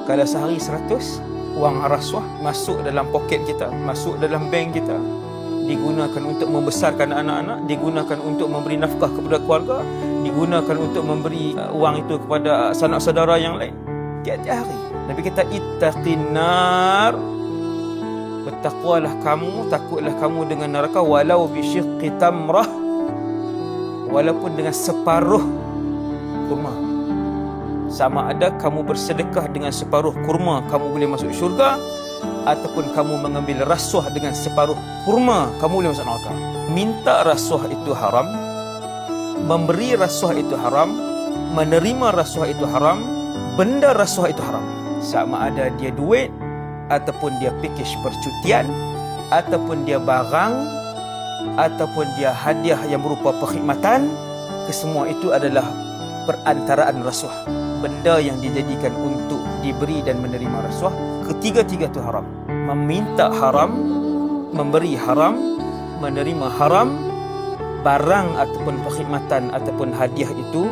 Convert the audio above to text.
Kalau sehari 100, wang rasuah masuk dalam poket kita, masuk dalam bank kita, digunakan untuk membesarkan anak-anak, digunakan untuk memberi nafkah kepada keluarga, digunakan untuk memberi wang itu kepada sanak saudara yang lain. Tiap-tiap hari Nabi kata, ittaqin nar, bertakwalah kamu, takutlah kamu dengan neraka, walau bisyiqqi tamrah, walaupun dengan separuh kurma. Sama ada kamu bersedekah dengan separuh kurma, kamu boleh masuk syurga, ataupun kamu mengambil rasuah dengan separuh kurma, kamu boleh masuk neraka. Minta rasuah itu haram, memberi rasuah itu haram, menerima rasuah itu haram, benda rasuah itu haram. Sama ada dia duit, ataupun dia pakej percutian, ataupun dia barang, ataupun dia hadiah yang berupa perkhidmatan, kesemua itu adalah perantaraan rasuah. Benda yang dijadikan untuk diberi dan menerima rasuah, ketiga-tiga itu haram. Meminta haram, memberi haram, menerima haram, barang ataupun perkhidmatan ataupun hadiah itu